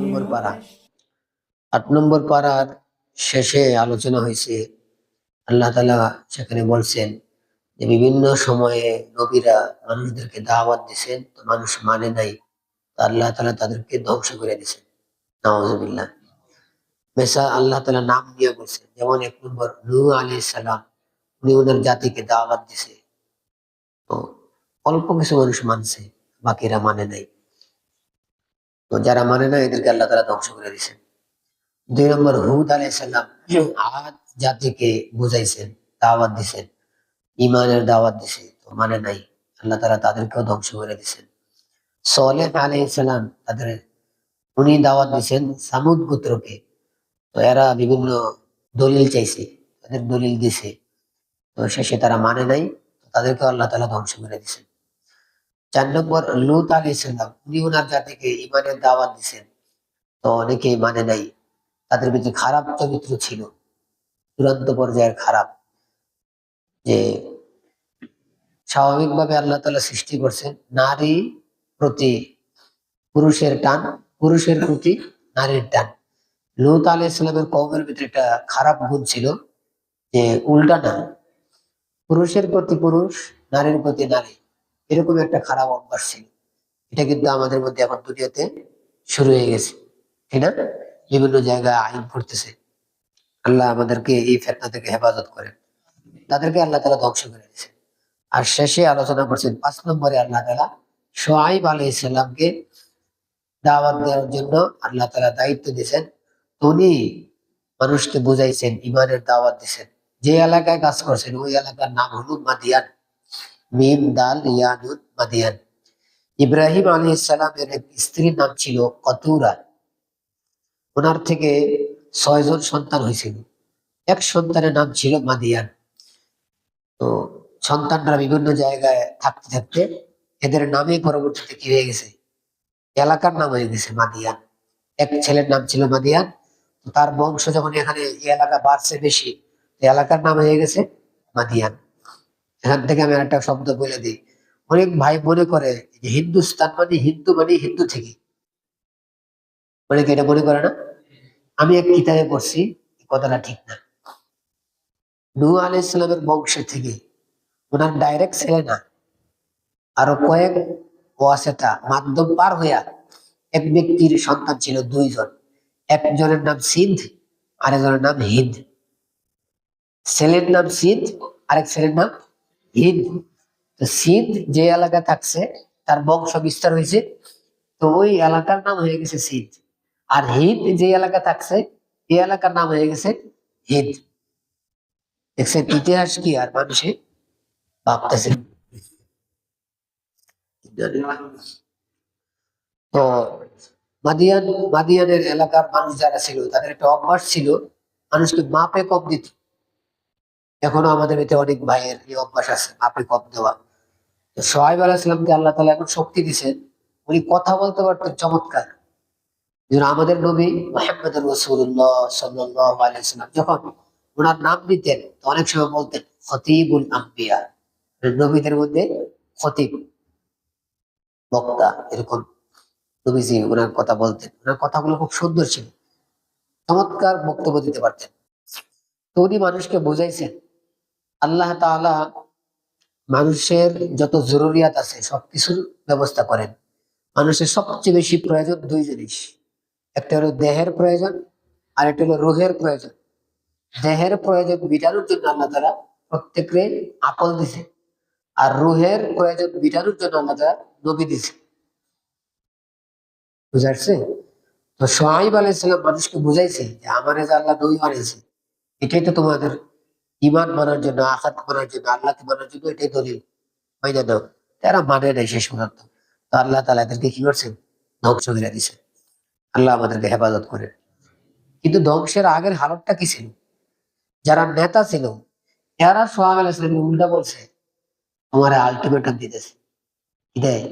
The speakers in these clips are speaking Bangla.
নম্বর পারা। 8 নম্বর পারার শেষে আলোচনা হয়েছে, আল্লাহ তাআলা সেখানে বলছেন যে বিভিন্ন সময়ে নবীরা মানুষদেরকে দাওয়াত দিয়েছেন, তো মানুষ মানে নাই, তো আল্লাহ তাআলা তাদেরকে ধ্বংস করে দিয়েছেন। নাউযুবিল্লাহ। আল্লাহ তাআলা নাম দিয়ে বলছেন, যেমন 1 নম্বর নূহ আলাইহিস সালাম, উনি ওনার জাতিকে দাওয়াত দিছে, তো অল্প কিছু মানুষ মানছে, বাকিরা মানে নাই। তো যারা মানে না এদেরকে আল্লাহ তাআলা ধ্বংস করে দিয়েছেন। 2 নম্বর হুদ আলাইহিস সালাম, আদ জাতিকে বুঝাইছেন, দাওয়াত দিছেন, ইমানের দাওয়াত দিছে, তো মানে নাই, আল্লাহ তাআলা তাদেরকেও ধ্বংস করে দিয়েছেন। সালেহ আলাইহিস সালাম, উনি দাওয়াত দিছেন সামুদ গোত্রকে, তো এরা বিভিন্ন দলিল চাইছে, তাদের দলিল দিছে, তো শেষে তারা মানে নাই, তাদেরকে আল্লাহ তাআলা ধ্বংস করে দিয়েছেন। 4 নম্বর লূত আলাইহিস সালাম, উনি ওনার জাতিকে ইমানের দাওয়াত দিছেন, তো অনেকেই মানে নাই, তাদের ভিতরে খারাপ চরিত্র ছিল, চূড়ান্ত পর্যায়ের খারাপ। যে স্বাভাবিকভাবে আল্লাহ তাআলা সৃষ্টি করছেন নারী প্রতি পুরুষের টান, পুরুষের প্রতি নারীর টান। লূত আলাইহিস সালামের কওমের ভিতরে একটা খারাপ গুণ ছিল, যে উল্টা না, পুরুষের প্রতি পুরুষ, নারীর প্রতি নারী, এরকম একটা খারাপ অভ্যাস ছিল। এটা কিন্তু আমাদের মধ্যে এখন দুনিয়াতে শুরু হয়ে গেছে, ঠিক না? বিভিন্ন জায়গায় আইন করতেছে। আল্লাহ আমাদেরকে এই ফিতনা থেকে হেফাজত করেন। তাদেরকে আল্লাহ তাআলা ধ্বংস করে দিয়েছেন। আর শেষে আলোচনা করছেন 5 নম্বরে আল্লাহ তাআলা শুআয়ব আলাইহিস সালামকে দাওয়াত দেওয়ার জন্য আল্লাহ তাআলা দায়িত্ব দিয়েছেন। উনি মানুষকে বুঝাইছেন, ইমানের দাওয়াত দিয়েছেন। যে এলাকায় কাজ করছেন ওই এলাকার নাম হলো মাদিয়ান, মিম দাল ইয়া নুন, মাদিয়ান। ইব্রাহিম আলাইহিস সালামের এক স্ত্রীর নাম ছিল কতুরা, ওনার থেকে 6 জন সন্তান হয়েছিল, এক সন্তানের নাম ছিল মাদিয়ান। তো সন্তানরা বিভিন্ন জায়গায় থাকতে থাকতে এদের নামে পরবর্তীতে কি হয়ে গেছে, এলাকার নাম হয়ে গেছে মাদিয়ান। এক ছেলের নাম ছিল মাদিয়ান, তো তার বংশ যখন এখানে এই এলাকা বাড়ছে বেশি, এলাকার নাম হয়ে গেছে মাদিয়ান। এখান থেকে আমি একটা শব্দ বলে দিই, অনেক ভাই মনে করে যে হিন্দুস্তান মানে হিন্দু, মানে হিন্দু থেকে, অনেকে এটা মনে করে না। আমি এক কিতাবে পড়ছি, এই কথাটা ঠিক না। নূহ আলাইহিস সালামের বংশের থেকে, ওনার ডাইরেক্ট ছেলে না, আরো কয়েক ওয়াসিতা মাধ্যম পার হইয়া এক ব্যক্তির সন্তান ছিল 2 জন। একজনের নাম সিন্ধ, আরেকজনের নাম হিন্দ। ছেলের নাম সিন্ধ, আরেক ছেলের নাম হিন্দ। তো সিন্ধ যে এলাকা থাকছে তার বংশ বিস্তার হয়েছে, তো ওই এলাকার নাম হয়ে গেছে সিন্ধ। আর হিন্দ যে এলাকা থাকছে এই এলাকার নাম হয়ে গেছে হিন্দ। দেখছেন ইতিহাস কি আর মানুষে ভাবতেছে। তো মাদিয়ানের এলাকার মানুষ যারা ছিল তাদের একটা অভ্যাস ছিল, মানুষকে মাপে কম দিত। এখনো আমাদের ভিতরে অনেক ভাইয়ের এই অভ্যাস আছে, মাপে কম দেওয়া। তো সোহাইব আলাইহিস সালামকে আল্লাহ তাআলা এমন শক্তি দিয়েছেন, উনি কথা বলতে পারতেন চমৎকার। যেন আমাদের নবী মুহাম্মদুর রাসূলুল্লাহ সাল্লাল্লাহু আলাইহি ওয়াসাল্লাম যখন ওনার নাম নিতেন, তো অনেক সময় বলতেন খতীবুল আম্বিয়া, নবীদের মধ্যে খতীব, বক্তা, এরকম নবীজি ওনার কথা বলতেন। ওনার কথাগুলো খুব সুন্দর ছিল, চমৎকার বক্তব্য দিতে পারতেন। তো উনি মানুষকে বুঝাইছেন, আল্লাহ তাআলা মানুষের যত জরুরিয়াত আছে সবকিছুর ব্যবস্থা করেন। মানুষের সবচেয়ে বেশি প্রয়োজন 2 জিনিস, একটা হলো দেহের প্রয়োজন, আর একটা হলো রুহের প্রয়োজন। দেহের প্রয়োজন মিটানোর জন্য আল্লাহ তাআলা প্রত্যেককে আকল দিছে, আর রুহের প্রয়োজন মিটানোর জন্য আল্লাহ তাআলা নবী দিছে। বুঝাচ্ছে? তো সোহাইব আলাইহিস সালাম মানুষকে বুঝাইছে যে আমারে যে আল্লাহ নবী বানিয়েছে, এটাই তো তোমাদের ইমান মানার জন্য, আখিরাত মানার জন্য, আল্লাহকে মানার জন্য, এটাই দলিল, মাইনা নাও। তারা মানে নাই শেষ পর্যন্ত। তো আল্লাহ তাআলা এদেরকে কি করছেন, ধ্বংস করে দিয়েছেন। আল্লাহ আমাদেরকে হেফাজত করে। কিন্তু ধ্বংসের আগের হালতটা কি ছিল, যারা নেতা ছিল এরা সোহাইব আলাইহিস সালামের উল্টা বলছে, তোমার আলটিমেটাম দিতেছে। কি দেয়?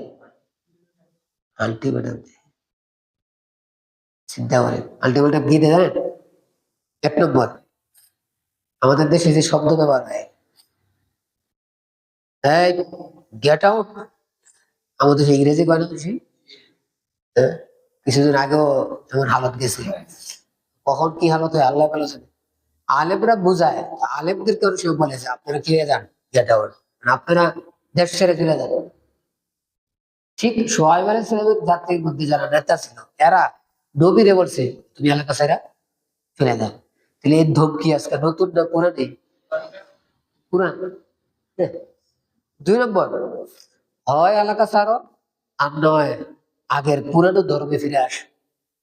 আলটিমেটাম দেয়। চিন্তা করেন আলটিমেটাম কি দেয় জানেন? 1 নম্বর, আমাদের দেশে যে শব্দ ব্যবহার হয়, এই গেট আউট, আমাদের দেশে ইংরেজি কয় না বেশি, কিছুদিন আগেও এমন হালত গেছে। কখন কি হালত হয় আল্লাহ ভালো জানে। আলেমরা বুঝায়, আলেমদেরকে অনেক সময় বলে যে আপনারা ফিরে যান, গেট আউট, আপনারা দেশ ছেড়ে ফিরে যান। ঠিক সোহাইব আলাইহিস সালামের জাতির মধ্যে যারা নেতা ছিল, এরা নবীরে বলছে তুমি এলাকা ছেড়ে ফিরে যাও। তাহলে এই ধমকি আজকে নতুন না পুরানি? পুরান। হ্যাঁ। 2 নম্বর, হয় এলাকা ছাড়ো, আর নয় আগের পুরানো ধর্মে ফিরে আস।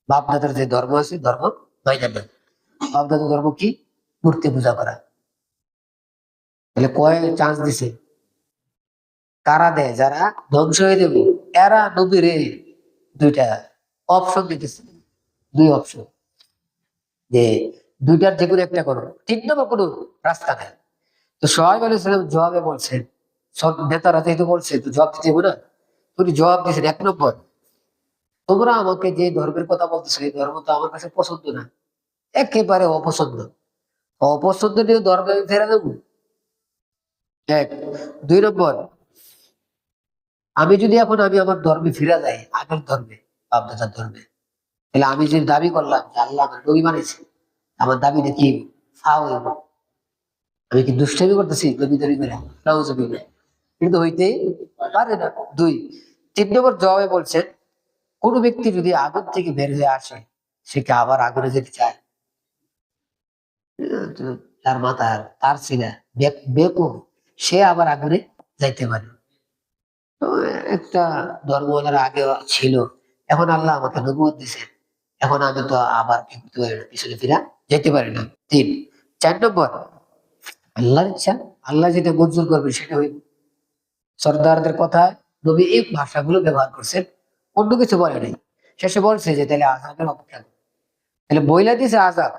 বাপদাদার যে ধর্ম আছে ধর্ম মাইনা নেন। বাপদাদার ধর্ম কি? মূর্তি পূজা করা। তাহলে কয় চান্স দিছে? কারা দেয়? যারা ধ্বংস হয়ে দেবে, এরা নবীরে দুইটা অপশন দিতেছে। 2 অপশন, যে দুইটার যে কোনো একটা করো। 3 নম্বর কোনো রাস্তা নাই। তো সোহাইব আলাইহিস সালাম জবাবে বলছেন, সব নেতারা যেহেতু বলছে তো জবাব দিতে হবে না, উনি জবাব দিয়েছেন 1 নম্বর, তোমরা আমাকে যে ধর্মের কথা বলতেছো এই ধর্ম তো আমার কাছে পছন্দ না, একেবারে অপছন্দ। অপছন্দ নিয়ে ধর্মে আমি ফেরা দেবো? এক। 2 নম্বর, আমি যদি এখন আমার ধর্মে ফিরে যাই, আগের ধর্মে, বাপদাদার ধর্মে, তাহলে আমি যে দাবি করলাম যে আল্লাহ আমার নবী বানিয়েছে, আমার দাবিটা কি ফাও হইব? আমি কি দুষ্টামি করতেছি নবী দাবি করে? নাউজুবিল্লাহ। কিন্তু হইতেই পারে না। 2। 3 নম্বর জবাবে বলছেন, কোন ব্যক্তি যদি আগুন থেকে বের হয়ে আসে, সে কি আবার আগুনে যেতে চায়? তার মাথার তার ছিলা বেকুব, সে আবার আগুনে যাইতে পারে। তো একটা ধর্মওয়ালার আগে ছিল, এখন আল্লাহ আমাকে নবুয়ত দিছে, এখন আমি তো আবার কি করতে পারি না, পিছনে ফিরা যেতে পারি না। 3। 4 নম্বর, আল্লাহর ইচ্ছা, আল্লাহ যেটা মঞ্জুর করবে সেটা হইবে। সর্দারদের কথা, নবী এই ভাষাগুলো ব্যবহার করছেন, অন্য কিছু বলে নাই। শেষে বলছে যে তাহলে আযাবের অপেক্ষা করো। তাহলে বইলা দিছে আযাব,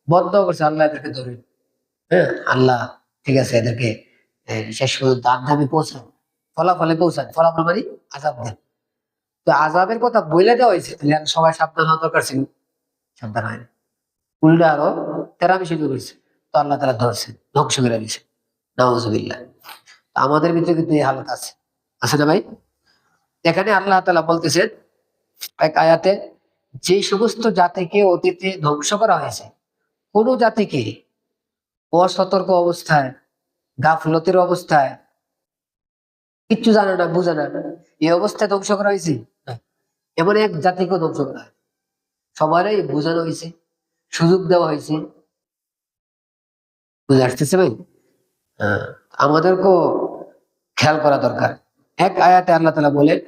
বন্ধ করছে আল্লাহ এদেরকে ধরে। হ্যাঁ, আল্লাহ ঠিক আছে এদেরকে শেষ পর্যন্ত আন্দামে পৌঁছান, ফলাফলে পৌঁছান। ফলাফল মানে আযাব দেন। তো আযাবের কথা বইলে দেওয়া হয়েছে, তাহলে আর সবাই সাবধান হওয়া দরকার ছিল, সাবধান হয়নি। উল্টা আরো তেরামি শুরু করেছে। তো আল্লাহ তারা ধরছে, ধ্বংস করে দিয়েছে। নাউজুবিল্লাহ। আমাদের ভিতরে কিন্তু এই হালত আছে, আছে না ভাই? এখানে আল্লাহ তাআলা বলতেছেন এক আয়াতে, যে সমস্ত জাতিকে অতীতে ধ্বংস করা হয়েছে, কোন জাতিকে অসতর্ক অবস্থায়, গাফলতের অবস্থায়, কিচ্ছু জানে না, বুঝে না, এই অবস্থায় ধ্বংস করা হয়েছে না। এমন এক জাতিকেও ধ্বংস করা হয়, সবারই বোঝানো হয়েছে, সুযোগ দেওয়া হয়েছে। বুঝে আসতেছে ভাই? হ্যাঁ, আমাদেরকেও খেয়াল করা দরকার। এক আয়াতে আল্লাহ তাআলা বলেন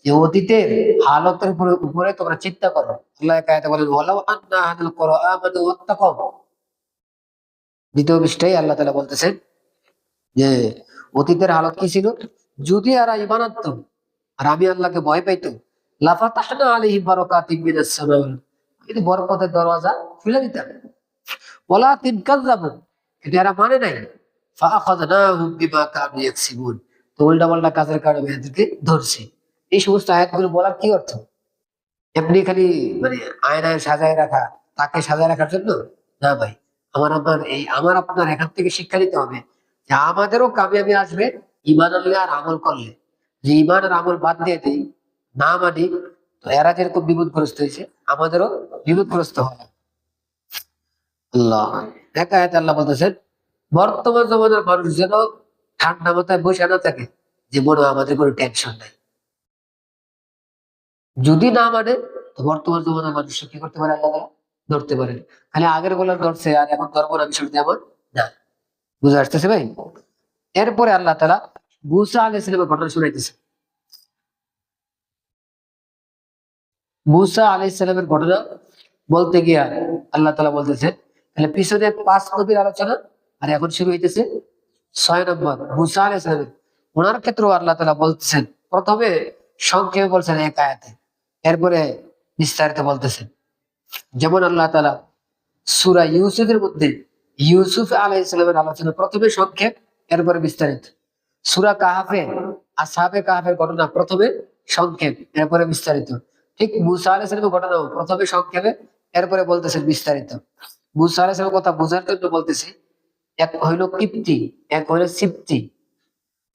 যে অতীতের হালতের উপরে তোমরা চিন্তা করো। আল্লাহ এক আয়াতে বলেন ওয়ালাউ আন্না আহলাল কুরআ আমানু ওয়াত্তাকাউ। 2 পৃষ্ঠায় আল্লাহ তাআলা বলতেছেন যে অতীতের হালত কি ছিল? যদি এরা ঈমান আনতো আর আমি আল্লাহকে ভয় পাইতো, লাফাতাহনা আলাইহিম বারাকাতিম মিনাস সামা ওয়াল আরদ। কিন্তু বরকতের দরওয়াজা খুলে দিতাম। ওয়ালাকিন কাযযাবু, কিন্তু এরা মানে নাই। ফাআখাযনাহুম বিমা কানু ইয়াকসিবুন, তো উল্টাপাল্টা কাজের কারণে আমি এদেরকে ধরছি। এই সমস্ত আয়াতগুলো বলার কি অর্থ? এমনি খালি মানে আয়নায় সাজায় রাখা, তাকে সাজায় রাখার জন্য না ভাই। আমার আপনার এখান থেকে শিক্ষা নিতে হবে যে আমাদেরও কামিয়াবি আসবে ঈমান আনলে আর আমল করলে। যে ঈমান আর আমল বাদ দিয়ে দেই, না মানি, তো এরা যেরকম বিপদগ্রস্ত হয়েছে আমাদেরও বিপদগ্রস্ত হয়। আল্লাহ এক আয়াতে আল্লাহ বলতেছেন, বর্তমান জমানার মানুষ যেন ঠান্ডা মাথায় বসে না থাকে, যে মনে হয় আমাদের কোনো টেনশন নাই। যদি না মানে, তো বর্তমান জমানার মানুষ কি করতে পারে? আল্লাহ তাআলা ধরতে পারেন। খালি আগের গুলো ধরছে আর এখন ধরবো না, বিষয়টা এমন না। বুঝে আসতেছে ভাই? এরপরে আল্লাহ তাআলা মূসা আলাইহিস সালামের ঘটনা শুনাইতেছে। মূসা আলাইহিস সালামের ঘটনা বলতে গিয়া আল্লাহ তাআলা বলতেছেন, তাহলে পিছনে 5 নবীর আলোচনা, আর এখন শুরু হইতেছে 6 নম্বর মূসা আলাইহিস সালাম। ওনার ক্ষেত্রেও আল্লাহ তাআলা বলতেছেন, প্রথমে সংক্ষেপে বলছেন এক আয়াতে, এরপরে বিস্তারিত বলতেছেন। যেমন আল্লাহ তাআলা সূরা ইউসুফের মধ্যে ইউসুফ আলাইহিস সালামের আলোচনা প্রথমে সংক্ষেপ, এরপরে বিস্তারিত। সূরা কাহাফে আসহাবে কাহাফের ঘটনা প্রথমে সংক্ষেপ, এরপরে বিস্তারিত। ঠিক মূসা আলাইহিস সালামের ঘটনাও প্রথমে সংক্ষেপে, এরপরে বলতেছেন বিস্তারিত। মূসা আলাইহিস সালামের কথা বোঝার জন্য বলতেছি, এক হইল কিপ্তি, এক হইল সিপ্তি।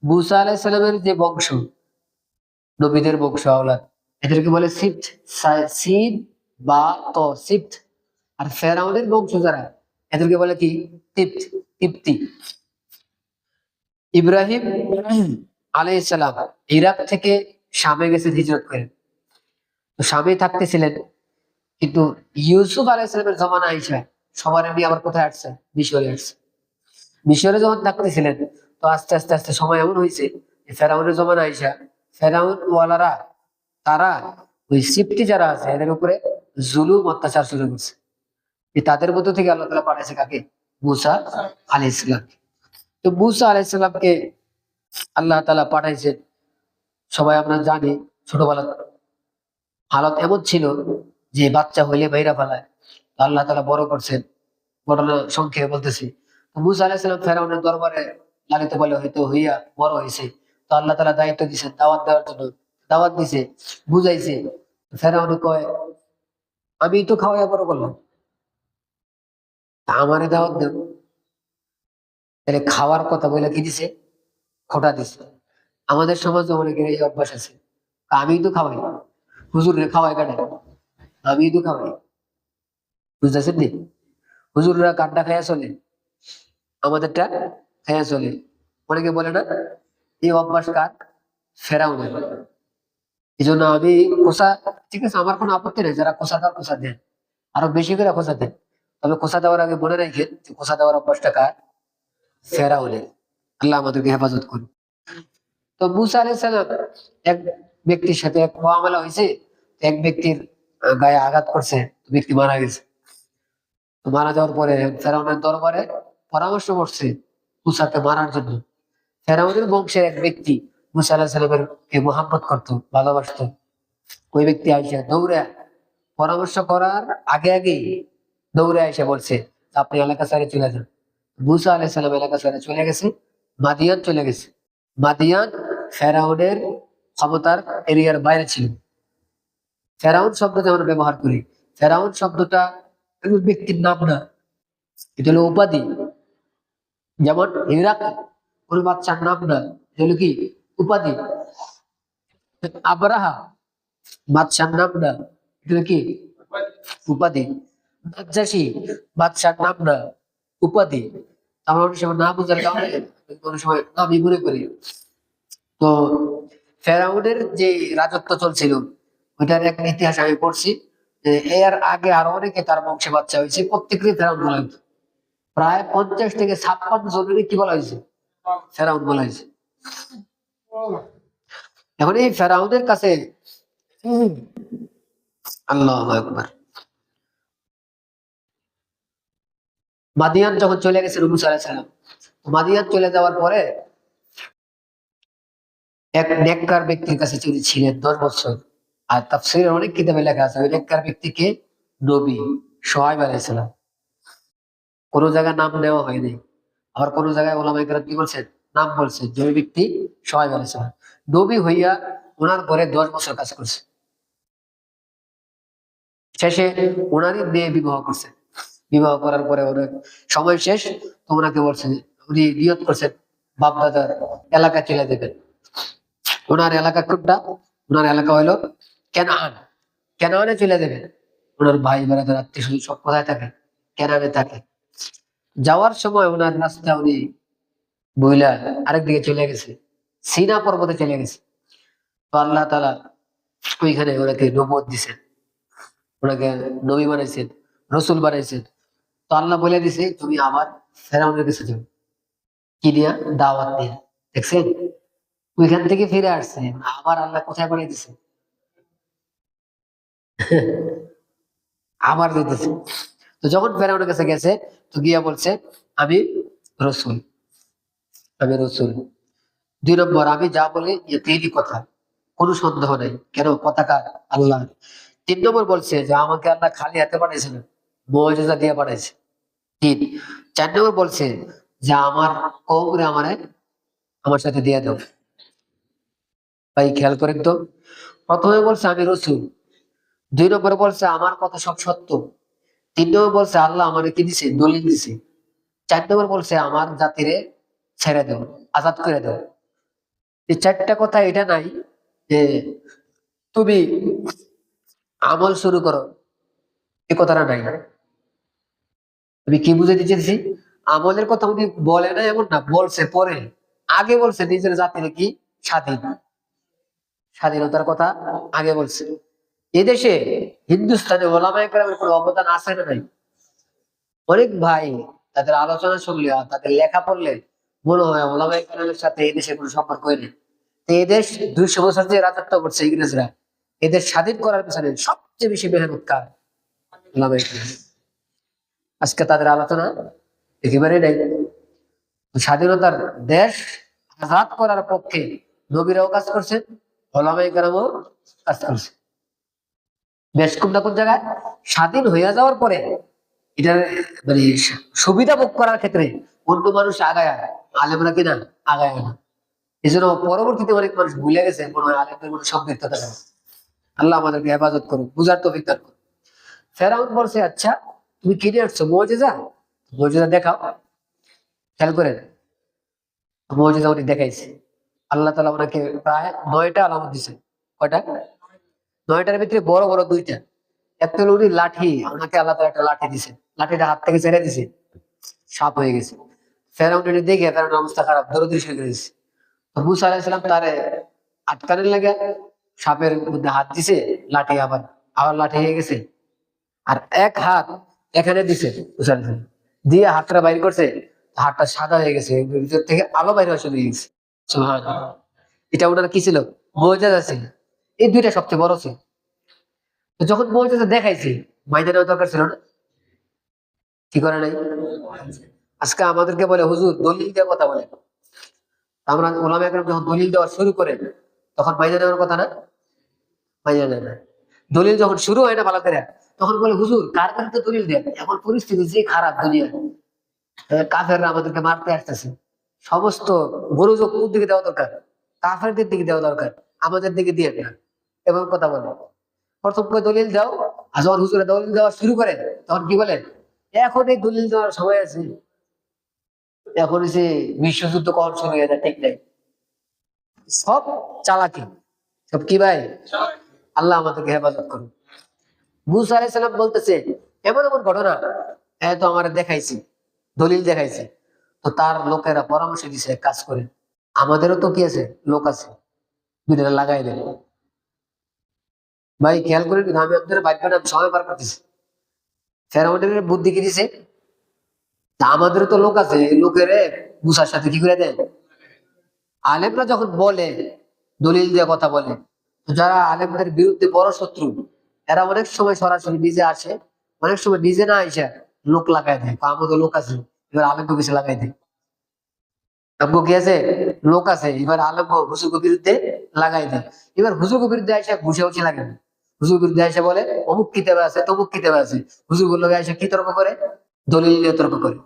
মূসা আলাইহিস সালামের যে বংশ, নবীদের বংশ আওলাদ, এদেরকে বলে সিপ্ট, সিন বা ত, সিপ্ট। আর ফেরাউনের বংশ যারা, এদেরকে বলে কি, তিপ্ত, তিপ্তি। ইব্রাহিম আলাইহিস সালাম ইরাক থেকে শামে গেছে হিজরত করে, তো শামে থাকতেছিলেন। কিন্তু ইউসুফ আলাইহিস সালামের জমানা আইসা সবার এমনি আবার কোথায় আসছে, মিশরে আসছে। মিশরে যখন থাকতেছিলেন, তো আস্তে আস্তে আস্তে সময় এমন হয়েছে যে ফেরাউনের জমানা আইসা ফেরাউন ওয়ালারা, তারা ওই সিপ্টি যারা আছে এদের উপরে জুলুম অত্যাচার শুরু করছে। তাদের মধ্য থেকে আল্লাহ তাআলা পাঠাইছে কাকে, মূসা আলাইহিস সালাম। তো মূসা আলাইহিস সালামকে আল্লাহ তাআলা পাঠাইছেন, সবাই আমরা জানি। ছোটবেলা হালত এমন ছিল যে বাচ্চা হইলে বাইরা ফেলায়, তো আল্লাহ তাআলা বড় করছেন। ঘটনা সংক্ষেপে বলতেছি, তো মূসা আলাইহিস সালাম ফেরাউনের দরবারে লালিত পালিত হইতে হইয়া বড় হয়েছে। তো আল্লাহ তাআলা দায়িত্ব দিয়েছেন দাওয়াত দেওয়ার জন্য, দাওয়াত দিছে, বুঝাইছে। ফেরাউন কয়, আমি তো খাওয়াইয়া বড় করলাম, তা আমারে দাওয়াত দেব। তাহলে খাওয়ার কথা বলে কি দিছে, খোটা দিছে। আমাদের সমাজে অনেকের এই অভ্যাস আছে, আমি তো খাওয়াই, হুজুর রে খাওয়াই কেন, আমি তো খাওয়াই। বুঝতেছেন নি, হুজুররা কাঠটা খাইয়া চলে, আমাদেরটা খাইয়া চলে। অনেকে বলে না, এই অভ্যাস কার, ফেরাউনের। এই জন্য আমি খোসা, ঠিক আছে আমার কোনো আপত্তি নেই, যারা খোসা দেন খোসা দেন, আরো বেশি করে খোসা দেন। তবে খোসা দেওয়ার আগে মনে রাখেন যে খোসা দেওয়ার অভ্যাসটা কার, ফেরাউনের। আল্লাহ আমাদেরকে হেফাজত করুন। তো মুসা আলাইহিস সালাম এক ব্যক্তির সাথে এক মুআমালা হয়েছে, এক ব্যক্তির গায়ে আঘাত করছে, তো ব্যক্তি মারা গেছে। তো মারা যাওয়ার পরে ফেরাউনের দরবারে পরামর্শ করছে মুসাকে মারার জন্য। ফেরাউনের বংশের এক ব্যক্তি মুসা আলাইহিস সালামের কে মহাব্বত করতো, ভালোবাসতো। ওই ব্যক্তি আইসা দৌড়ে, পরামর্শ করার আগে আগে দৌড়ে এসে বলছে, আপনি এলাকা ছেড়ে চলে যান। মুসা আলাইহিস সালাম এলাকা ছেড়ে চলে গেছে, মাদিয়ান চলে গেছে। মাদিয়ান ফেরাউনের ক্ষমতার এরিয়ার বাইরে ছিল। ফেরাউন শব্দটা আমরা ব্যবহার করি, ফেরাউন শব্দটা কোনো ব্যক্তির নাম না, এটা হলো উপাধি। যেমন ইরাক কোন বাচ্চার নাম না, এটা হলো কি, উপাধি। আবরাহা বাদশার নাম না, এটা হলো কি, উপাধি। নাজ্জাশী বাদশার নাম না, উপাধি। আমরা অনেক সময় না বোঝার কারণে অনেক সময় নামই মনে করি। তো ফেরাউনের যে রাজত্ব চলছিল, ওইটার এক ইতিহাস আমি পড়ছি যে এর আগে আরো অনেকে তার বংশে বাচ্চা হয়েছে, প্রত্যেকেরই ফেরাউন বলা হয়েছে। প্রায় 50 থেকে 56 জনেরই কি বলা হয়েছে, ফেরাউন বলা হয়েছে। এখন এই ফেরাউনের কাছে আল্লাহু আকবার, মাদিয়ান যখন চলে গেছে মুসা আলাইহিস সালাম, মাদিয়ান চলে যাওয়ার পরে এক নেককার ব্যক্তির কাছে তিনি ছিলেন 10 বছর। আর তাফসীরে অনেক কিতাবে লেখা আছে ওই নেককার ব্যক্তিকে নবী শুআয়ব আলাইহিস সালাম। কোন জায়গায় নাম নেওয়া হয়নি, আবার কোন জায়গায় ওলামায়ে কেরাম কি বলছেন, নাম বলছেন যে ওই ব্যক্তি শুআয়ব আলাইহিস সালাম। নবী হইয়া ওনার ঘরে 10 বছর কাজ করছে। শেষে ওনারই মেয়ে বিবাহ করছে। বিবাহ করার পরে ওনার সময় শেষ, তো ওনাকে বলছেন, উনি নিয়ত করছেন বাপদাদার এলাকা চলে দেবেন। ওনার এলাকা কোনটা, ওনার এলাকা হলো কেনান, কেনানে চলে যাবেন। ওনার ভাই বেড়াদার আত্মীয় স্বজন সব কোথায় থাকে, কেনানে থাকে। যাওয়ার সময় ওনার রাস্তা উনি বইলা আরেকদিকে চলে গেছে, সিনা পর্বতে চলে গেছে। তো আল্লাহ তাআলা ওইখানে ওনাকে নবুয়ত দিছেন, ওনাকে নবী বানাইছেন, রসুল বানাইছেন। তো আল্লাহ বলে দিছে তুমি আবার ফেরাউনের কাছে যাও, কি দিয়া, দাওয়াত দিয়ে। দেখছেন, ওইখান থেকে ফিরে আসছে, আবার আল্লাহ কোথায় বানিয়ে দিছে, আবার দিতেছে। তো যখন ফেরাউনের কাছে গেছে, তো গিয়া বলছে আমি রসুল, আমি রসুল। 2 নম্বর, আমি যা বলি ইয়কিনী কথা, কোনো সন্দেহ নাই। কেন, পতাকা আল্লাহ। 3 নম্বর বলছে যে আমাকে আল্লাহ খালি হাতে পাঠাইছে না, মুআজিজা দিয়ে পাঠাইছে। 3। 4 নম্বর বলছে যে আমার কওমরে আমারে আমার সাথে দিয়ে দাও। ভাই খেয়াল করেন তো, প্রথমে বলছে আমি রসুল, 2 নম্বরে বলছে আমার কথা সব সত্য, 3 নম্বর বলছে আল্লাহ আমারে কি দিছে, দলিল দিছে, 4 নম্বর বলছে আমার জাতিরে ছেড়ে দাও, আজাদ করে দাও। এই 4টা কথা এটা নাই যে তুমি আমল শুরু করো, এ কথাটা নাই। আমি কি বুঝাতে চেয়েছি? আমলের কথা উনি বলে না এমন না, বলছে পরে। আগে বলছে নিজের জাতির কি স্বাধীন, স্বাধীনতার কথা আগে বলছে। এদেশে হিন্দুস্তানে ওলামায়ে কেরামের কোনো অবদান আছে না নাই? অনেক ভাই তাদের আলোচনা শুনলে আর তাদের লেখা পড়লে মনে হয় ওলামায়ে কেরামের সাথে এই দেশের কোনো সম্পর্ক নেই। তো এই দেশ 200 বছর যে রাজত্ব করছে ইংরেজরা, এদের স্বাধীন করার পিছনে সবচেয়ে বেশি মেহনত কার? ওলামায়ে কেরাম। আজকে তাদের আলোচনা একেবারেই নাই। স্বাধীনতার দেশ আজাদ করার পক্ষে নবীরাও কাজ করছে, ওলামায়ে কেরামও কাজ করছে। দেশ কোন না কোন জায়গায় স্বাধীন হয়ে যাওয়ার পরে এটার মানে সুবিধা ভোগ করার ক্ষেত্রে অন্য মানুষ আগায়, আলেমরা কিনা আগায় না। এই জন্য পরবর্তীতে অনেক মানুষ ভুলে গেছে মনে হয় আলেমদের মধ্যে সম্পৃক্ততা নেই। আল্লাহ আমাদেরকে হেফাজত করুন, বুঝার তৌফিক দান করুন। ফেরাউন বলছে, আচ্ছা তুমি কিনে আসছো মুজিজা, মুজিজা দেখাও। খেয়াল করেন, মুজিজা উনি দেখাইছে। আল্লাহ তাআলা ওনাকে প্রায় 9টা আলামত দিয়েছে। কয়টা? 9টার ভিতরে বড় বড় 2টা। একটা হলো উনি লাঠি, ওনাকে আল্লাহ তাআলা একটা লাঠি দিছে, লাঠিটা হাত থেকে ছেড়ে দিছে, সাপ হয়ে গেছে। ফেরাউন এটা দেখে ফেরাউনের অবস্থা খারাপ, দৌড়াদৌড়ি শুরু করে দিছে। তো মুসা আলাইহিস সালাম তারে আটকানোর লাগে সাপের মধ্যে হাত দিছে, লাঠি আবার আবার লাঠি হয়ে গেছে। আর এক হাত এখানে দিছে মুসা আলাইহিস সালাম, দিয়ে হাতটা বাইর করছে, হাতটা সাদা হয়ে গেছে, ভিতর থেকে আলো বাইর হওয়া শুরু হয়ে গেছে। সুবহানাল্লাহ। এটা ওনার কি ছিল? মুজিজা ছিল। এই 2টা সবচেয়ে বড় ছিল। তো যখন মুজিজা দেখাইছি, মাইনে নেওয়া দরকার ছিল না? কি করে নাই? আজকে আমাদেরকে বলে হুজুর দলিল দিয়ে কথা বলে। আমরা ওলামায়ে কেরাম যখন দলিল দেওয়া শুরু করে তখন মাইনে নেওয়ার কথা না? মাইনে নেয় না। দলিল যখন শুরু হয় না ভালো করে, তখন বলে হুজুর কার বিরুদ্ধে দলিল দেন, এখন পরিস্থিতি যে খারাপ দুনিয়া, কাফেররা আমাদেরকে মারতে আসতেছে, সমস্ত মনোযোগ কোন দিকে দেওয়া দরকার? কাফেরদের দিকে দেওয়া দরকার, আমাদের দিকে দিয়ে না। এবং কথা বলে প্রথম করে দলিল দাও, আর যখন হুজুরে দলিল দেওয়া শুরু করে তখন কি বলেন? এখন এই দলিল দেওয়ার সময় আছে, এখন যে বিশ্বযুদ্ধ কখন শুরু হয়ে যায় ঠিক নাই। সব চালাকি, সব কি ভাই? আল্লাহ আমাদেরকে হেফাজত করুন। মুসা আলাইহিস সালাম বলতেছে এমন এমন ঘটনা এত আমার দেখাইছি, দলিল দেখাইছি। তো তার লোকেরা পরামর্শ দিছে, এক কাজ করে আমাদেরও তো কি আছে, লোক আছে, 2টা লাগাই দেন। ভাই খেয়াল করে আমি আপনাদের বাইকটা সময় পার করতেছি। ফেরাউনের বুদ্ধি কি দিছে? তা আমাদেরও তো লোক আছে, এই লোকের মুসার সাথে কি করে দেয়। আলেমরা যখন বলে, দলিল দিয়ে কথা বলে, তো যারা আলেমদের বিরুদ্ধে বড় শত্রু, এরা অনেক সময় সরাসরি নিজে আসে, অনেক সময় নিজে না এসে লোক লাগাই দেয়। আমাদের লোক আছে, এবার আলেমকে বেশি লাগাই দেয়। আমগো কি আছে? লোক আছে, এবার আলেম হুজুরের বিরুদ্ধে লাগাই দেয়। এবার হুজুরের বিরুদ্ধে এসে ঘুষে উঠে লাগে না, হুজুরের বিরুদ্ধে এসে বলে অমুক কিতাবে আছে, তমুক কিতাবে আছে। হুজুর বললো এসে কি তর্ক করে? দলিল নিয়ে তর্ক করে।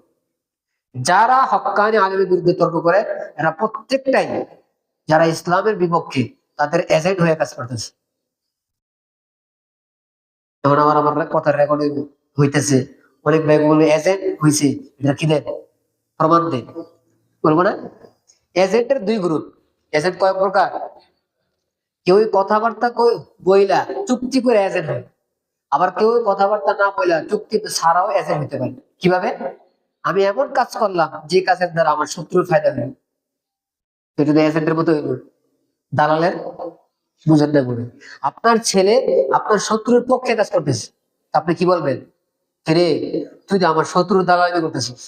যারা হক্কানি আলেমের বিরুদ্ধে তর্ক করে, এরা প্রত্যেকটাই যারা ইসলামের বিপক্ষে, তাদের এজেন্ট হয়ে কাজ করতেছে। এখন আমার কথা রেকর্ড হইতেছে, অনেক ভাই বলে এজেন্ট হয়েছে, এটা কি দেন? প্রমাণ দেন। বলবো না? এজেন্টের 2 গ্রুপ। এজেন্ট কয় প্রকার? কেউ কথাবার্তা বইলা চুক্তি করে এজেন্ট হয়, আবার কেউ কথাবার্তা না বইলা চুক্তি ছাড়াও এজেন্ট হতে পারে। কিভাবে? আমি এমন কাজ করলাম যে কাজের দ্বারা আমার শত্রুর ফায়দা হলো, সেটা এজেন্টের মতো হইল। দালালের বুঝেন না বলে, আপনার ছেলে আপনার শত্রুর পক্ষে কাজ করতেছে, আপনি কি বলবেন? রে তুই তো আমার শত্রুর দালালি করতেছিস।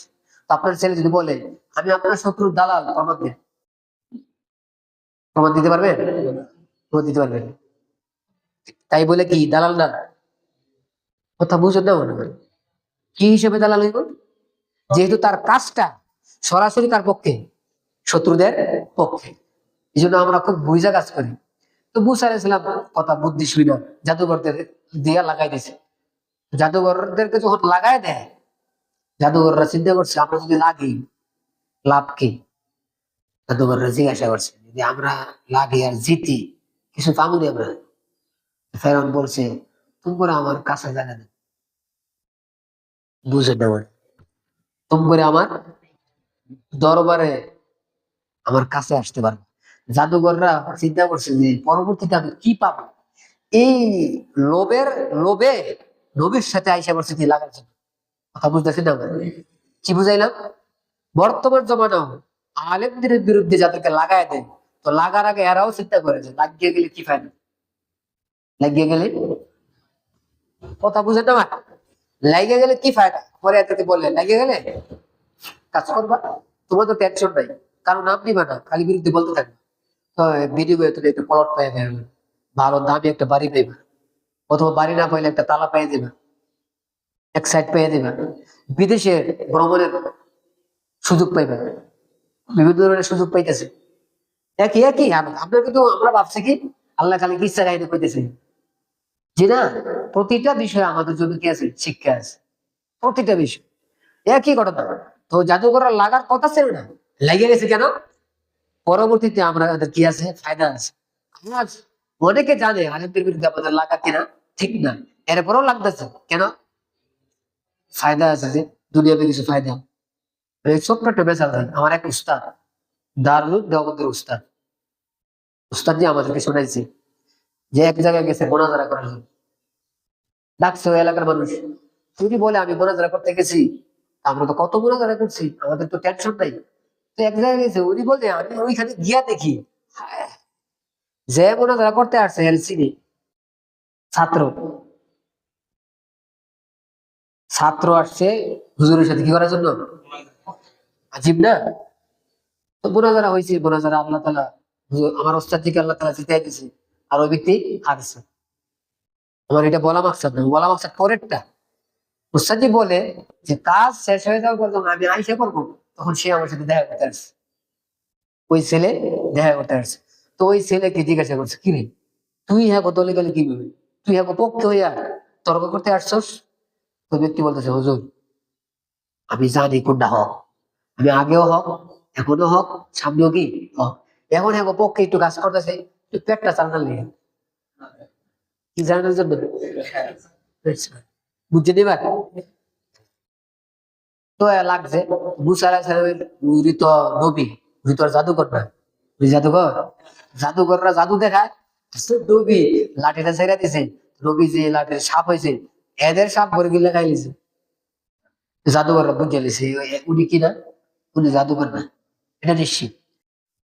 তো আপনার ছেলে যদি বলে আমি আপনার শত্রুর দালাল, প্রমাণ দেন, প্রমাণ দিতে পারবেন? প্রমাণ দিতে পারবেন? তাই বলে কি দালাল না? কথা বুঝেন না মনে হয়? কি হিসেবে দালাল হইব? যেহেতু তার কাজটা সরাসরি কার পক্ষে? শত্রুদের পক্ষে। এই জন্য আমরা খুব বুঝা কাজ করি। তো মুসা আলাইহিস সালাম কথা বুদ্ধি শুই না, জাদুঘরদের দিয়া লাগাই দিছে। জাদুঘরদেরকে যখন লাগাই দেয়, জাদুঘররা চিন্তা করছে আমরা যদি লাগি লাভ কি? জাদুঘররা জিজ্ঞাসা করছে যদি আমরা লাগি আর জিতি কিছু পাবনি আমরা। ফেরাউন বলছে তোমরা আমার কাছে জায়গা দেন, বুঝে নেওয়া, তোমরা আমার দরবারে আমার কাছে আসতে পারবে। জাদুঘররা চিন্তা করছে যে পরবর্তীতে আমি কি পাবো, এই লোভে নবীর সাথে আইসা পড়ছে কি লাগার জন্য। কথা বুঝতেছেন না? কি বুঝাইলাম? বর্তমান জমানাও আলেমদের বিরুদ্ধে যাদেরকে লাগায় দেয়, তো লাগার আগে এরাও চিন্তা করে যে লাগিয়ে গেলে কি ফায়দা, লাগিয়ে গেলে, কথা বুঝেন না? লাগিয়ে গেলে কি ফায়দা, পরে এদেরকে বললে লাগিয়ে গেলে কাজ করবা, তোমার তো টেনশন নাই, কারণ নাম নিবা না, খালি বিরুদ্ধে বলতে থাকবে। তো বিনিময়ে তুমি একটা প্লট পেয়ে যাবে, ভালো দামি একটা বাড়ি পেয়ে, অথবা বাড়ি না পাইলে একটা তালা পেয়ে দিবা, এক সাইড পেয়ে দিবা, বিদেশে ভ্রমণের সুযোগ পাইবে, বিভিন্ন ধরনের সুযোগ পাইতেছে। একই একই আমরা কিন্তু আমরা ভাবছি কি আল্লাহ খালি কি ইচ্ছা কাহিনী কইতেছে, যে না, প্রতিটা বিষয়ে আমাদের জন্য কি আছে, শিক্ষা আছে, প্রতিটা বিষয় একই ঘটনা। তো জাদুঘর লাগার কথা ছিল না, লেগে গেছে কেন? পরবর্তীতে আমরা কি আছে, ফায়দা আছে। আজ অনেকে জানে আলেমদের বিরুদ্ধে আমাদের লাগা কিনা ঠিক না, এরপরেও লাগতেছে কেন? ফায়দা আছে, যে দুনিয়াতে কিছু ফায়দা। এই ছোট্ট একটা বেচাল আমার এক উস্তাদ, দারুল দেওবন্দের উস্তাদ, উস্তাদ যে আমাদেরকে শোনাইছে যে এক জায়গায় গেছে মোনাজারা করার জন্য, ডাকছে ওই এলাকার মানুষ। যদি বলে আমি মোনাজারা করতে গেছি, আমরা তো কত মোনাজারা করছি, আমাদের তো টেনশন নাই। তো এক জায়গায় গেছে, উনি বলে আমি ওইখানে গিয়া দেখি, হায়, যে মোনাজারা করতে আসছে এলসিডি ছাত্র, ছাত্র আসছে হুজুরের সাথে কি করার জন্য, আজীব না? তো মোনাজারা হয়েছে, মোনাজারা আল্লাহ তাআলা, আমার ওস্তাদ থেকে আল্লাহ তাআলা জিতাই দিয়েছে, আর ওই ব্যক্তি হারছে। আমার এটা বলা মাকসাদ না, বলা মাকসাদ পরেরটা। উস্তাদজি বলে যে কাজ শেষ হয়ে যাওয়ার পর যখন আমি আইসা করবো, তখন সে আমার সাথে দেখা করতে আসছে, ওই ছেলে দেখা করতে আসছে। তো ওই ছেলেকে জিজ্ঞাসা করছে, কি রে তুই হ্যাঁ দলে গেলে কিভাবে, তুই হ্যাঁ পক্ষে হইয়া তর্ক করতে আসছস? তো ব্যক্তি বলতেছে, হুজুর আমি জানি কোনটা হক, আমি আগেও হক, এখনো হক, সামনেও কি হক, এখন হ্যাঁ পক্ষে একটু কাজ করতেছে, একটু পেটটা চালানোর লেগে, কি জানানোর জন্য, বুঝছে দিবা? তো লাগছে মুসা আলাইহিস সালামের, উনি তো নবী, উনি তো আর জাদুকর না, উনি জাদুকর, জাদুকররা জাদু দেখায়, নবী লাঠিটা ছেড়ে দিছে, নবী যে লাঠির সাপ হয়েছে, এদের সাপ ভরে গিয়ে লেখাই লিছে, জাদুকররা বুঝে লিছে উনি কি না, উনি জাদুকর না, এটা নিশ্চিত।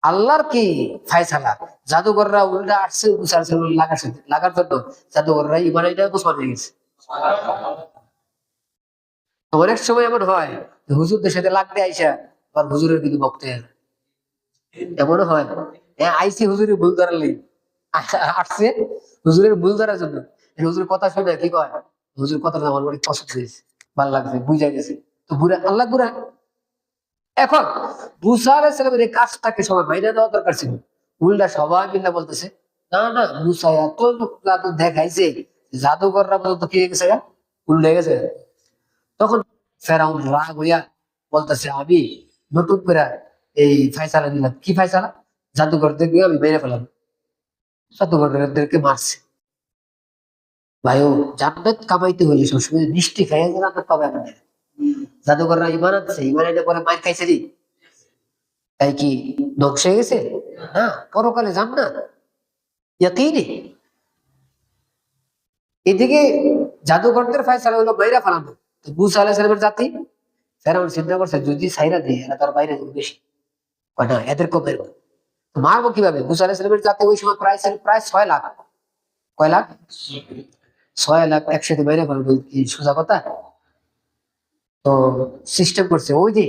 আল্লাহর কি ফায়সালা, জাদুকররা উল্টা আসছে মুসা আলাইহিস সালাম লাগার জন্য, জাদুকররা ইমান এটা মুসলমান হয়ে গেছে। অনেক সময় এমন হয় যে হুজুরদের সাথে লাগতে আইসা আবার হুজুরের কিন্তু বক্তে এমনও হয়, হ্যাঁ আইসি হুজুরের ভুল ধরার লেগে, আসছে হুজুরের ভুল ধরার জন্য, হুজুরের কথা শুনে কি কয়, হুজুর কথাটা আমার অনেক পছন্দ হয়েছে, ভালো লাগছে, বুঝা গেছে, তো ঘুরে আল্লাহ ঘুরা। এখন মুসা আলাইহিস সালামের এই কাজটাকে সবাই মাইনে দেওয়া দরকার ছিল, উল্টা সবাই মিলে বলতেছে না না, মুসা এত জাদু দেখাইছে, জাদুকররা পর্যন্ত কি হয়ে গেছে, উল্টে গেছে। তখন ফেরাউন রাগ হইয়া বলতেছে, আমি নতুন করে এই ফায়সালা দিলাম, কি ফায়সালা, জাদুঘরদেরকে আমি মেরে ফেলাম, জাদুঘরদেরকে মারছে। ভাইও জান্নাত কামাইতে হইলে সবসময় মিষ্টি খাইয়া জান্নাত পাবে না। জাদুঘররা ইমান আনছে, ইমান এনে পরে মার খাইছে রে, তাই কি ধ্বংস হয়ে গেছে? না, পরকালে জান্নাত ইয়াকিনি। এদিকে জাদুঘরদের ফায়সালা হলো মাইরা ফেলানো। তো মুসা আলাইহিস সালামের জাতি, ফেরাউন চিন্তা করছে যদি সাইরা দিয়ে এরা তার বাইরে যাবে বেশি, কয় না এদের কমের, মারবো কিভাবে? মুসা আলাইহিস সালামের জাতি ওই সময় প্রায় ছিল প্রায় 6 লাখ, কয় লাখ, 6 লাখ একসাথে বাইরে ফেলবো কি সোজা কথা? তো সিস্টেম করছে ওই যে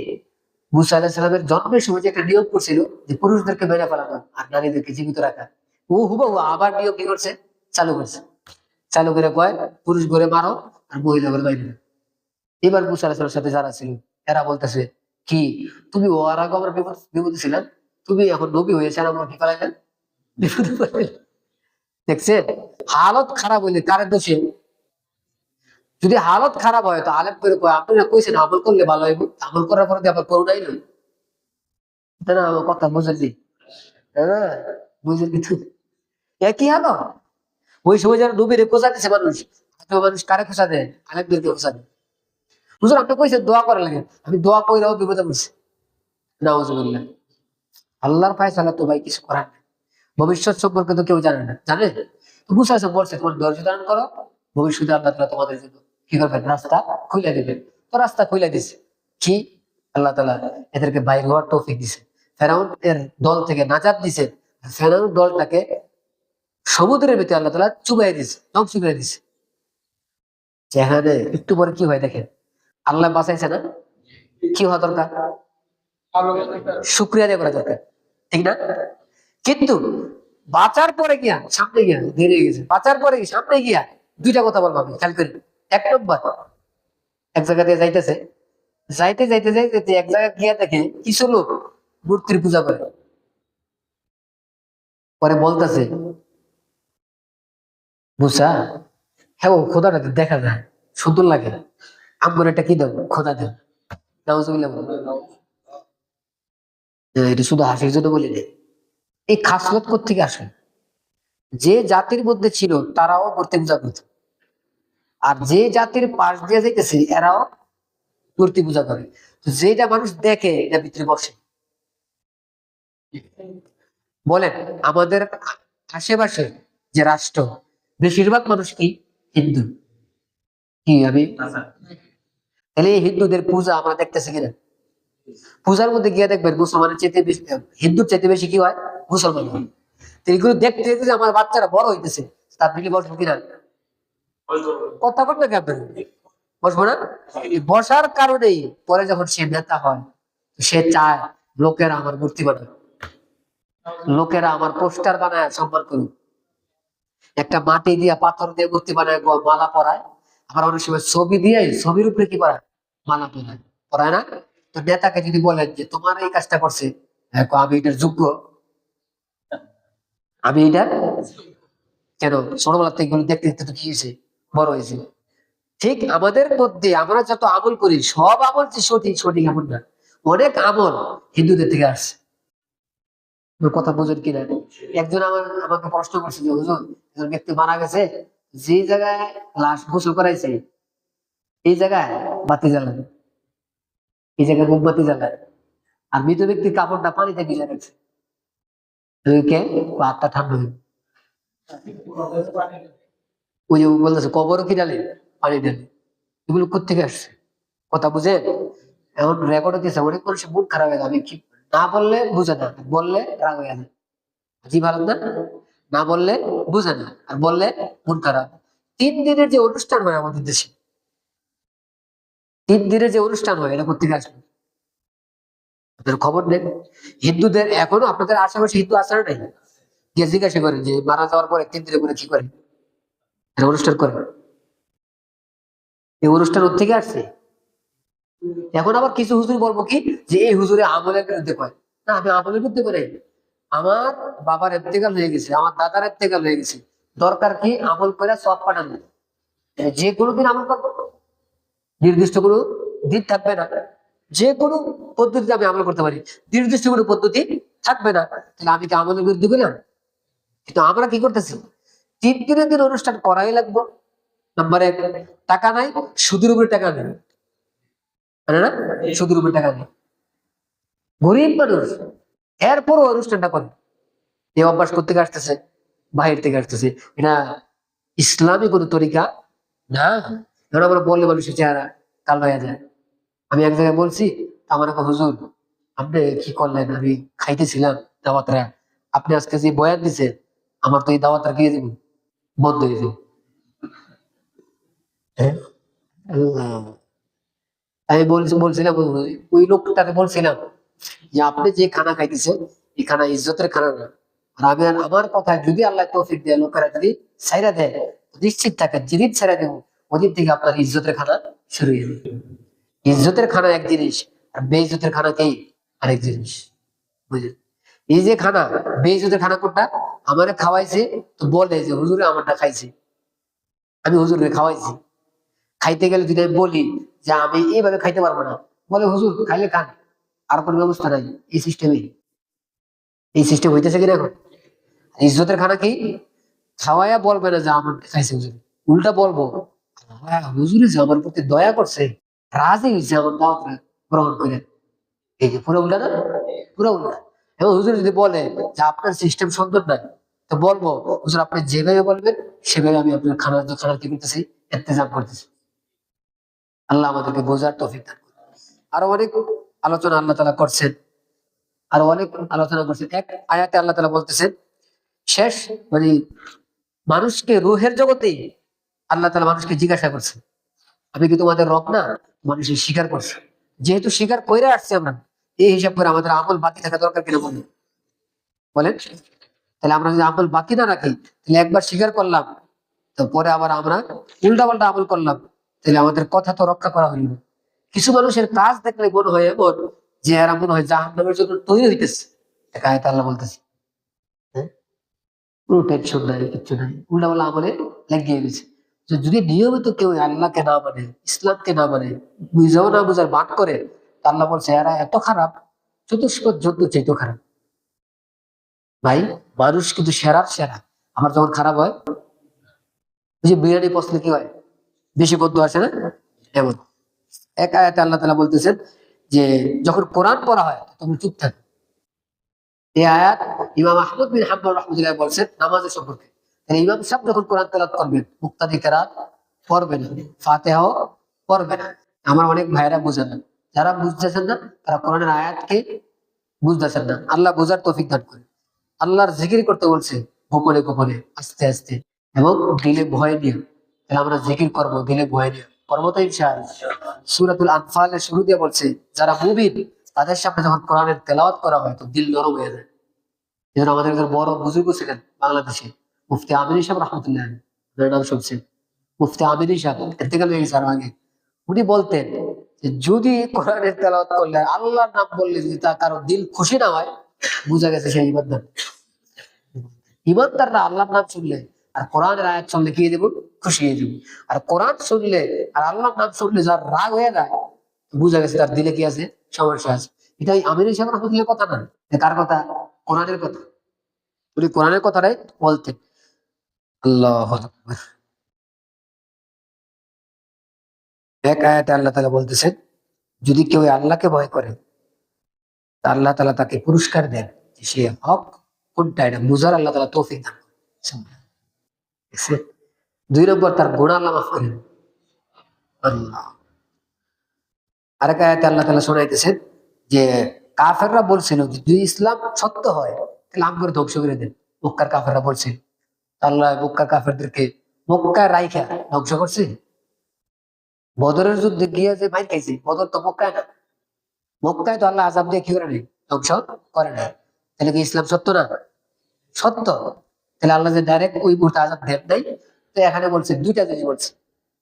মুসা আলাইহিস সালামের জন্মের সময় যে একটা নিয়ম করছিল যে পুরুষদেরকে মেরে ফেলানো আর নারীদেরকে জীবিত রাখা, ও হুবহু আবার নিয়ম কি করছে, চালু করছে। চালু করে কয় পুরুষ ঘরে মারো আর মহিলা ঘরে বাইরে। এবার মুসা আলাইহিস সালামের সাথে যারা ছিল এরা বলতেছে, কি তুমি ওর আগে আমরা বিপদে ছিলাম, তুমি এখন নবী হয়েছে আর আমরা কি ফেলাইলেন, বিপদে ফেলাইলেন। দেখছেন হালত খারাপ হইলে কারের দোষে, যদি হালত খারাপ হয় তো আলেম করে কয় আপনি না কইছেন আমল করলে ভালো হইব, আমল করার পরে আবার করুণাই নয়, এটা না আমার কথা বুঝলি? হ্যাঁ বুঝলি কিন্তু একই হলো। ওই সময় যারা নবীরে খোঁজা দিছে মানুষ, আজও মানুষ কারে খোঁজা দেয়, আলেমদেরকে খোঁজা দেয়। হুজুর আপনি কইছেন দোয়া করার লাগে, আমি দোয়া কইরাও বিপদে পড়ছি, নাউজুবিল্লাহ। আল্লাহর ফায়সালা তো ভাই কিছু করার নেই, ভবিষ্যৎ সম্পর্কে তো কেউ জানে না, জানে? তো মুসা আলাইহিস সালাম বলছে তোমার ধৈর্য ধারণ করো, ভবিষ্যতে আল্লাহ তাআলা তোমাদের জন্য কি করবেন, রাস্তা খুলে দিবেন। তো রাস্তা খুলে দিছে কি, আল্লাহ তাআলা এদেরকে বাইর হওয়ার তৌফিক দিছে, ফেরাউন এর দল থেকে নাজাত দিছে। ফেরাউন দলটাকে সমুদ্রের ভিতরে আল্লাহ তাআলা চুবাই দিছে, ধ্বংস করে দিছে। যেখানে একটু পরে কি হয় দেখেন, আল্লাহ বাঁচাইছে না, কি হওয়া দরকার, শুকরিয়া আদায় করা দরকার, ঠিক না? কিন্তু বাঁচার পরে গিয়া সামনে গিয়া দেরি হয়ে গেছে, বাঁচার পরে সামনে গিয়া দুইটা কথা বলবো আমি, খেয়াল করি। এক নম্বর, এক জায়গা দিয়ে যাইতেছে, যাইতে যাইতে যাইতে এক জায়গায় গিয়া দেখে কিছু লোক মূর্তির পূজা করে। পরে বলতেছে মুসা, হ্যাঁ ও খোদাটা দেখা যায়, সুন্দর লাগে, আমার এটা কি দেব, খোদা দেব। নাউজুবিল্লাহ বলো। এটা শুধু হাসির জন্য বলি না, এই খাসলত কোত্থেকে আসে? যে জাতির মধ্যে ছিল তারাও মূর্তি পূজা করত, আর যে জাতির পাশ দিয়ে যাইতেছে এরাও মূর্তি পূজা করে। তো যেটা মানুষ দেখে এটা ভিতরে বসে। বলেন আমাদের আশেপাশে যে রাষ্ট্র, বেশিরভাগ মানুষ কি হিন্দু, কি আমি তাহলে এই হিন্দুদের পূজা আমরা দেখতেছি কিনা? পূজার মধ্যে গিয়ে দেখবেন মুসলমানের চেয়ে বেশি, হিন্দুর চেয়ে বেশি কি হয়, মুসলমান হয়। তো এগুলো দেখতে দেখতে যে আমার বাচ্চারা বড় হইতেছে, তার দিকে বসবো কিনা? কথা বলতে কেমন বসবো না? এই বসার কারণেই পরে যখন সে নেতা হয়, সে চায় লোকেরা আমার মূর্তি বানায়, লোকেরা আমার পোস্টার বানায় সম্মান করুক। একটা মাটি দিয়া পাথর দিয়ে মূর্তি বানায় মালা পরায়, আবার অনেক সময় ছবি দিয়ে ছবির উপরে কি পরায়, মালা পরায়, পরায় না? তো নেতাকে যদি বলেন যে তোমার এই কাজটা করছে, হ্যাঁ, আমি এটার যোগ্য, আমি এটা কেন ছোটবেলা থেকে এগুলো দেখতে দেখতে তো কি হয়েছে, বড় হয়েছে। ঠিক আমাদের মধ্যে আমরা যত আমল করি সব আমল যে সঠিক সঠিক আমল না, অনেক আমল হিন্দুদের থেকে আসছে। আমার কথা বোঝেন কিনা? একজন আমাকে প্রশ্ন করছে যে হুজুর, একজন ব্যক্তি মারা গেছে, যে জায়গায় লাশ গোসল করাইছে এই জায়গায় বাতি জ্বালায়, এই জায়গায় মোমবাতি জ্বালায়, আর মৃত ব্যক্তির কাপড়টা পানিতে ভিজে রাখছে। কে হাতটা ঠান্ডা হয়ে, ওই যে বলতেছে কবরও কি ডালে, পানি ডালে, এগুলো কোথেকে আসছে? কথা বুঝে এখন রেকর্ড হতেছে, অনেক মানুষের মন খারাপ হয়ে যাবে, কি না বললে বুঝে না, বললে রাগ হয়ে যায়, জি ভালো না, না বললে বুঝে না, আর বললে মন খারাপ। 3 দিনের যে অনুষ্ঠান হয় আমাদের দেশে, 3 দিনের যে অনুষ্ঠান হয়, এটা কোথেকে আসবে? আপনার খবর নেই? হিন্দুদের এখনো আপনাদের আশেপাশে হিন্দু আছে না নাই? গিয়ে জিজ্ঞাসা করেন যে মারা যাওয়ার পরে 3 দিনের পরে কি করে, এটা অনুষ্ঠান করে। এই অনুষ্ঠান ওর থেকে আসছে। এখন আবার কিছু হুজুর বলবো কি যে এই হুজুরে আমলের বিরুদ্ধে কয়, না আমি আমলের বিরুদ্ধে করে, আমার বাবার ইন্তেকাল হয়ে গেছে, আমার দাদার ইন্তেকাল হয়ে গেছে, দরকার কি আমল করে সব পাঠানো, যে কোনো দিন আমল করবো, নির্দিষ্ট কোনো দিন থাকবে না, যে কোনো পদ্ধতিতে আমি আমল করতে পারি, নির্দিষ্ট কোনো পদ্ধতি থাকবে না, তাহলে আমি কি আমলের বিরুদ্ধে করলাম? কিন্তু আমরা কি করতেছি, 3 দিনের দিন অনুষ্ঠান করাই লাগবো। নাম্বার 1, টাকা নাই, সুদের উপরে টাকা নেই, মানে না, সুদের উপরে টাকা নেই, গরিব মানুষ, এরপরও অনুষ্ঠানটা করে। এই অভ্যাস করতে আসতেছে, বাহির থেকে আসতেছে, এটা ইসলামী কোনো তরিকা না। এখন আমরা বললে মানুষের চেহারা কালো হয়ে যায়। আমি এক জায়গায় বলছি, আমার একটা হুজুর, আপনি কি করলেন, আমি খাইতেছিলাম দাওয়াতরা, আপনি আজকে যে বয়ান দিচ্ছেন, আমার তো এই দাওয়াতরা খেয়ে দেবেন, বন্ধ হয়ে যাবে। হ্যাঁ, আল্লাহ। আমি বলছিলাম ওই লোকটাকে বলছিলাম যে আপনি যে খানা খাইতেছেন এই খানা ইজ্জতের খানা না, আর আমি আমার কথা যদি আল্লাহ তৌফিক দেয়, লোকেরা যদি ছাইরা দেয়, নিশ্চিত থাকেন যেদিন ছাইরা দেবো ওদিন থেকে আপনার ইজ্জতের খানা শুরু হয়ে যাবে। ইজ্জতের খানা এক জিনিস, আর বেইজ্জতের খানা কি আরেক জিনিস, বুঝলেন? এই যে খানা, বেইজ্জতের খানা কোনটা? আমারে খাওয়াইছে, তো বলে যে হুজুরে আমারটা খাইছে, আমি হুজুরে খাওয়াইছি, খাইতে গেলে যদি আমি বলি যে আমি এইভাবে খাইতে পারবো না, বলে হুজুর খাইলে খান, আর কোনো ব্যবস্থা নাই, এই সিস্টেমে, এই সিস্টেম হইতেছে কিনা এখন? ইজ্জতের খানা কি, খাওয়াইয়া বলবে না যে আমার খাইছে হুজুর, উল্টা বলবো হ্যাঁ হুজুরে যে আমার প্রতি দয়া করছে, রাজি হয়েছে আমার দাওয়াত গ্রহণ করে। এই যে পুরো উল্টা না, পুরো উল্টা। এবং হুজুর যদি বলে যে আপনার সিস্টেম সুন্দর না, তো বলবো হুজুর আপনি যেভাবে বলবেন সেভাবে আমি আপনার খানার কি করতেছি, ইন্তজাম করতেছি। আল্লাহ আমাদেরকে বোঝার তৌফিক দান করুন। আরো অনেক আলোচনা আল্লাহ তাআলা করছেন, আরো অনেক আলোচনা করছেন। এক আয়াতে আল্লাহ তাআলা বলতেছেন, শেষ মানে মানুষকে রুহের জগতে আল্লাহ তাআলা মানুষকে জিজ্ঞাসা করছেন, আমি কি তোমাদের রব না? মানুষের স্বীকার করছে। যেহেতু স্বীকার করে আসছে আমরা, এই হিসাব করে আমাদের আমল বাকি থাকা দরকার কিনা বলেন? বলেন। তাহলে আমরা যদি আমল বাকি না রাখি, তাহলে একবার স্বীকার করলাম, তো পরে আবার আমরা উল্টা পাল্টা আমল করলাম, তাহলে আমাদের কথা তো রক্ষা করা হইল না। কিছু মানুষের কাজ দেখলে মনে হয় এমন যে এরা মনে হয় জাহান্নামের জন্য তৈরি হইতেছে। এক আয়াতে আল্লাহ বলতেছে, হ্যাঁ, কোনো টেনশন নাই, কিচ্ছু নাই, উল্টা পাল্টা আমলে লাগিয়ে গেছে। যদি নিয়মিত কেউ আল্লাহকে না মানে, ইসলামকে না মানে, বুঝাও না বুঝার বাদ করে, তা আল্লাহ বলছে এরা এত খারাপ, চতুষ্পদ জন্তু চাইতো খারাপ। ভাই, মানুষ কিন্তু সেরার সেরা। আমার যখন খারাপ হয়, ওই যে বিরিয়ানি পচলে কি হয়, বেশি বন্ধু আসে না, এমন। এক আয়াতে আল্লাহ তাআলা বলতেছেন যে যখন কোরআন পড়া হয় তখন চুপ থাকে। এই আয়াত ইমাম আহমদ বিন হাম্বল রাহমাতুল্লাহ বলছেন নামাজের সম্পর্কে। তাহলে ইমাম সাহেব যখন কোরআন তেলাওয়াত করবেন, মুক্তাদি কেরাত পড়বেন, ফাতিহাও পড়বেন। আমার অনেক ভাইরা বুঝে না, যারা বুঝতেছেন না তারা কোরআনের আয়াতকে বুঝতেছেন না। আল্লাহ বোঝার তৌফিক দান করে। আল্লাহর জিকির করতে বলছে গোপনে গোপনে, আস্তে আস্তে, এবং দিলে ভয় নিয়ে। তাহলে আমরা জিকির করবো দিলে ভয় নিয়ে, করবো তো ইনশাআল্লাহ। সূরাতুল আনফালের শুরু দিয়ে বলছে যারা মুমিন তাদের সামনে যখন কোরআনের তেলাওয়াত করা হয় তো দিল নরম হয়ে যায়। যেন আমাদের একজন বড় বুজুর্গ ছিলেন বাংলাদেশে, মুফতি আমিনী সাহেব রহমতুল্লাহ আলাইহি, ওনার নাম শুনছেন, মুফতি আমিনী সাহেব, ইন্তেকাল হয়ে গেছে আরো আগে। উনি বলতেন যে যদি কোরআনের তেলাওয়াত করলে, আল্লাহর নাম বললে যদি তা কারো দিল খুশি না হয়, বুঝা গেছে সেই ইমানদার। ইমানদাররা আল্লাহর নাম শুনলে আর কোরআনের আয়াত শুনলে কি হয়ে যাবো, খুশি হয়ে যাবো। আর কোরআন শুনলে আর আল্লাহর নাম শুনলে যার রাগ হয়ে যায়, বুঝা গেছে তার দিলে কি আছে, সমস্যা আছে। এটাই আমির সাহেব রহমতুল্লাহর কথা না, কার কথা, কোরআনের কথা। উনি কোরআনের কথাটাই বলতেন। আল্লাহু আকবার। এক আয়াতে আল্লাহ তাআলা বলতেছেন যদি কেউ আল্লাহকে ভয় করে, তা আল্লাহ তাআলা তাকে পুরস্কার দেন যে সে হক কোনটা এটা বুঝার আল্লাহ তাআলা তৌফিক দান করেন। দেখছেন? ২ নম্বর তার গুনাহ আল্লাহ মাফ করেন। আল্লাহ। আরেক আয়াতে আল্লাহ তাআলা শোনাইতেছেন যে কাফেররা বলছিল যে যদি ইসলাম সত্য হয় তাহলে আমগরে ধ্বংস করে দেন। মক্কার কাফেররা বলছিল। আল্লাহ মক্কার কাফেরদেরকে মক্কায় রাইখা ধ্বংস করছে। বদরের যুদ্ধে গিয়ে যে মাইর খাইছে, বদর তো মক্কায় না, মক্কায় তো আল্লাহ আযাব দিয়ে কি করে নাই, ধ্বংস করে নাই। তাহলে কি ইসলাম সত্য না? সত্য। তাহলে আল্লাহ যে ডাইরেক্ট ওই মুহূর্তে আযাব দেন নাই, তো এখানে বলছে দুইটা জিনিস বলছে।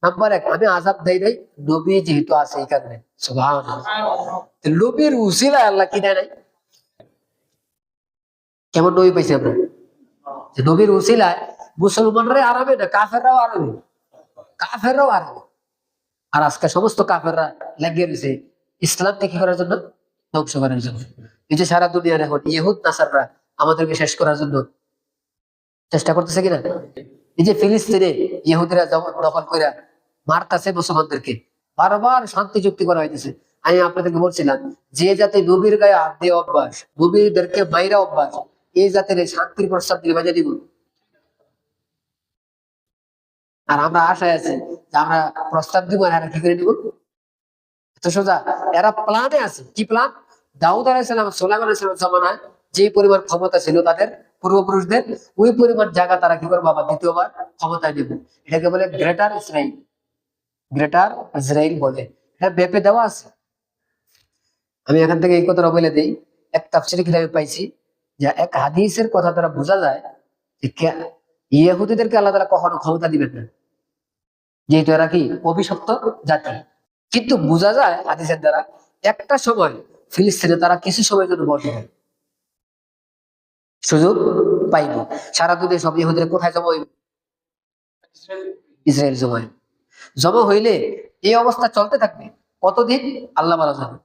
নাম্বার এক, আমি আযাব দেই নাই নবী যেহেতু আছে এই কারণে। সুবহানাল্লাহ। নবীর উসিলায় আল্লাহ কি দেয় নাই? কেমন নবী পাইছে আমরা? যে নবীর উসিলায় মুসলমানরা আরামে না, কাফেররাও আরামে, কাফেররাও আরামে। আর আজকে সমস্ত কাফেররা লেগে রয়েছে ইসলামকে কি করার জন্য, ধ্বংস করার জন্য। এই যে সারা দুনিয়ার এখন ইহুদ নাসাররা আমাদেরকে শেষ করার জন্য চেষ্টা করতেছে কিনা। এই যে ফিলিস্তিনে ইহুদিরা দখল করে মারতাছে মুসলমানদেরকে, বারবার শান্তি চুক্তি করা হইতেছে। আমি আপনাদেরকে বলছিলাম যে জাতি নবীর গায়ে হাত দিয়ে অভ্যাস, নবীদেরকে বাইরে অভ্যাস, এই জাতির শান্তির প্রস্তাব দিয়ে বাজে দিব। আর আমরা আশায় আছি যে আমরা প্রস্তাব দিব আর কি করে দিব, তো সোজা। এরা প্ল্যানে আছে। কি প্ল্যান? দাউদ আলাইহিস সালাম, সুলাইমান আলাইহিস সালাম জামানায় যে পরিমাণ ক্ষমতা ছিল তাদের পূর্বপুরুষদের, ওই পরিমাণ জায়গা তারা কি করবে আবার দ্বিতীয়বার ক্ষমতায় নেবে। এটাকে বলে গ্রেটার ইসরাইল। গ্রেটার ইসরাইল বলে, এটা ব্যাপে দেওয়া আছে। আমি এখান থেকে এই কথাটা বলে দিই, এক তাফসীরে কিতাবে পাইছি যে এক হাদিসের কথা দ্বারা বোঝা যায় যে ইহুদিদেরকে আল্লাহ তাআলা কখনো ক্ষমতা দিবেন না, যেহেতু এরা কি অভিশপ্ত জাতি। কিন্তু বোঝা যায় হাদিসের দ্বারা একটা সময় ফিলিস্তিনে তারা কিছু সময়ের জন্য বসে সুযোগ পাইব। সারা দুনিয়া সব ইহুদিরা কোথায় জমা হইব? ইসরায়েল জমা হইব। জমা হইলে এই অবস্থা চলতে থাকবে কতদিন আল্লাহ ভালো জানে।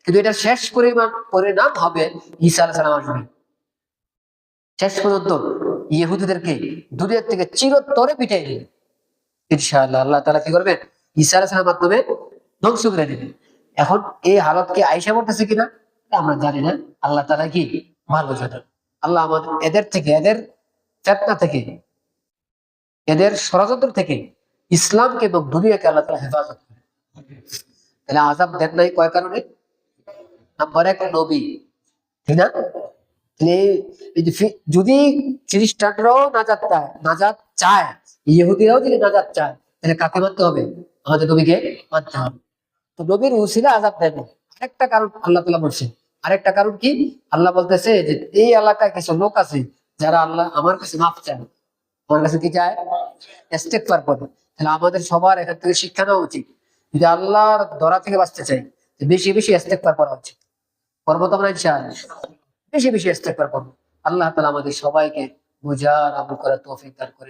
কিন্তু এটা শেষ পরিণাম হবে ঈসা আলাইহিস সালাম আসবে। শেষ পর্যন্ত ইহুদিদেরকে দুনিয়ার থেকে চিরতরে পিটাই দিবে ইনশাআল্লাহ। আল্লাহ তাআলা কি করবেন? ঈসা আলাইহিস সালামের মাধ্যমে ধ্বংস করে দিবেন। এখন এই হালত কি আয়েশা বলতেছে কিনা আমরা জানি না, আল্লাহ তাআলা কি ভালো জানেন। আল্লাহ আমাদের এদের থেকে, এদের ফিতনা থেকে, এদের ষড়যন্ত্র থেকে ইসলামকে এবং দুনিয়াকে আল্লাহ তাআলা হেফাজত করে। তাহলে আযাব দেন নাই কয় কারণে? নাম্বার এক, নবী, ঠিক না? তাহলে এই যে যদি খ্রিস্টানরাও নাজাত চায়, ইহুদিরাও যদি নাজাত চায়, তাহলে কাকে মানতে হবে? আমাদের নবীকে মানতে হবে। তো নবীর উসিলা আযাব দেন। আরেকটা কারণ আল্লাহ তাআলা বলছেন। আরেকটা কারণ কি? আল্লাহ বলতেছে যে এই এলাকায় কিছু লোক আছে যারা আল্লাহ আমার কাছে মাফ চায়, আমার কাছে কি চায়? ইস্তেগফার করে। তাহলে আমাদের সবার এখান থেকে শিক্ষা নেওয়া উচিত, যদি আল্লাহর ধরা থেকে বাঁচতে চাই, বেশি বেশি ইস্তেগফার করা উচিত। করবো তো আমরা ইনশাআল্লাহ, বেশি বেশি ইস্তেগফার করবো। আল্লাহ তাআলা আমাদের সবাইকে বুঝার আমল করার তৌফিক দান করে।